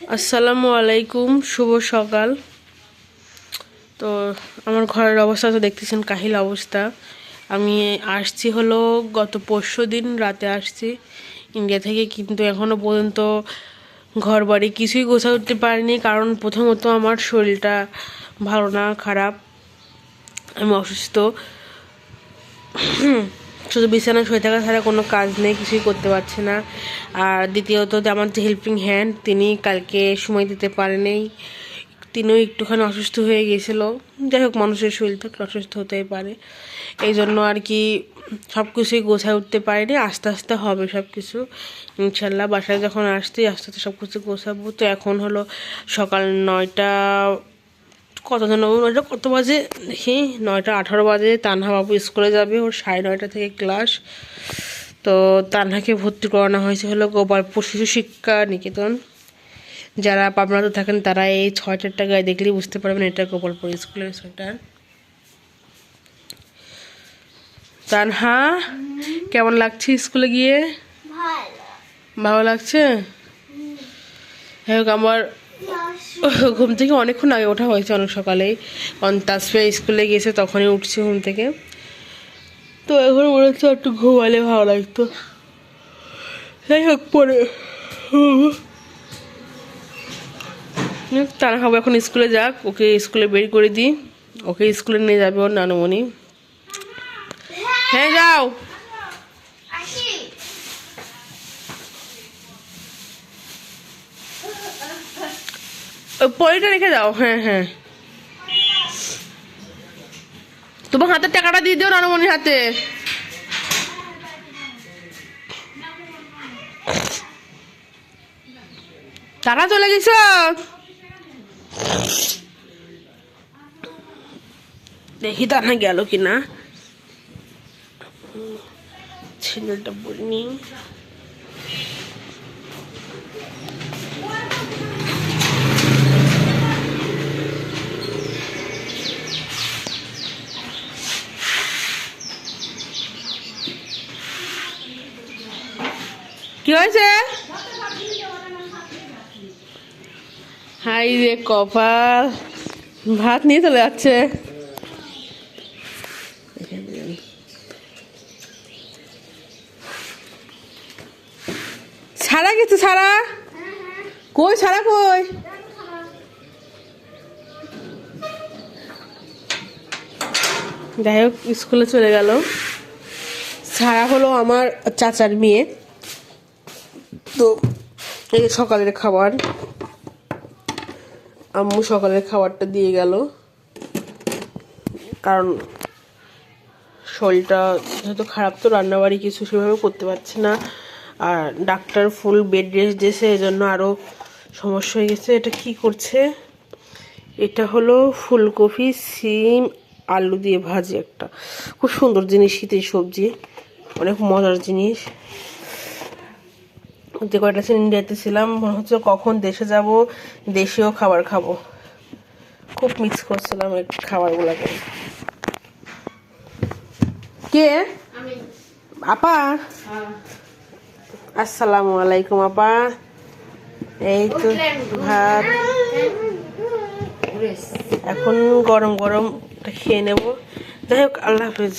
আসসালামু আলাইকুম, শুভ সকাল। তো আমার ঘরের অবস্থা তো দেখতেছেন, কাহিল অবস্থা। আমি আসছি হলো গত পরশুদিন রাতে আসছি ইন্ডিয়া থেকে, কিন্তু এখনও পর্যন্ত ঘর বাড়ি কিছুই গোছা উঠতে পারিনি। কারণ প্রথমত আমার শরীরটা ভালো না, খারাপ, আমি অসুস্থ। শুধু বিছানায় শুয়ে থাকা ছাড়া কোনো কাজ নেই, কিছুই করতে পারছি না। আর দ্বিতীয়ত আমার যে হেল্পিং হ্যান্ড, তিনি কালকে সময় দিতে পারেনি, তিনিও একটুখানি অসুস্থ হয়ে গিয়েছিল। যাই হোক, মানুষের শরীর থাকলে অসুস্থ হতেই পারে, এই জন্য আর কি সব কিছুই গোছায় উঠতে পারিনি। আস্তে আস্তে হবে সব কিছু ইনশাল্লাহ। বাসায় যখন আসছি আস্তে আস্তে সব কিছু গোছাবো। তো এখন হলো সকাল 9টা, কত যেন ওটা কত বাজে দেখি, 9টা 18 বাজে। তানহা বাবু স্কুলে যাবে, ওর 9:30 থেকে ক্লাস। তো তানহাকে ভর্তি করানো হয়েছে হলো গোপালপুর শিশু শিক্ষা নিকেতন। যারা পাবনাতে থাকেন তারা এই 6টার টাকায় দেখলেই বুঝতে পারবেন এটা গোপালপুর স্কুলের সেন্টার। তানহা, কেমন লাগছে স্কুলে গিয়ে? ভালো লাগছে? হ্যাঁ, আমার ঘুম থেকে অনেকক্ষণ আগে ওঠা হয়েছে, অনেক সকালেই, কারণ তাসফিয়া স্কুলে গিয়েছে তখনই উঠছি ঘুম থেকে। তো এখন মনে হচ্ছে একটু ঘুমালে ভালো লাগতো। যাই হোক, পরে তারা খাবো। এখন স্কুলে যাক, ওকে স্কুলে বের করে দিই, ওকে স্কুলে নিয়ে যাবে ওর নানুমণি। হ্যাঁ, যাও। ওই পলিটা রেখে যাও। হ্যাঁ হ্যাঁ, তোমার হাতের টাকাটা দিয়ে দিও নানুমণির হাতে। টাকা চলে গেছ? দেখি তা না গেল কিনা, ছেলেটা বলিনি। কি হয়েছে? হাই রে কপাল, ভাত নিয়ে চলে যাচ্ছে। ছাড়া গেছে, ছাড়া কই? ছাড়া কই? যাই হোক, স্কুলে চলে গেল। ছাড়া হলো আমার চাচার মেয়ে। তো এই সকালের খাবার, আম্মু সকালের খাবারটা দিয়ে গেল, কারণ শরীরটা যেহেতু খারাপ, তো রান্নাবাড়ি কিছু সেভাবে করতে পারছি না। আর ডাক্তার ফুল বেড রেস্ট দিয়েছে, এই জন্য আরও সমস্যা হয়ে গেছে। এটা কি করছে? এটা হলো ফুলকপি, সিম, আলু দিয়ে ভাজি, একটা খুব সুন্দর জিনিস, শীতের সবজি, অনেক মজার জিনিস। যে কয়টা দিন ইন্ডিয়াতে ছিলাম, মনে হচ্ছে কখন দেশে যাব, দেশীয় খাবার খাবো। খুব মিস করছিলাম এই খাবারগুলোকে। কে? আপা? আসসালামু আলাইকুম আপা। এই তো ভাত, এখন গরম গরম খেয়ে নেব। যাই হোক, আল্লাহ হাফেজ।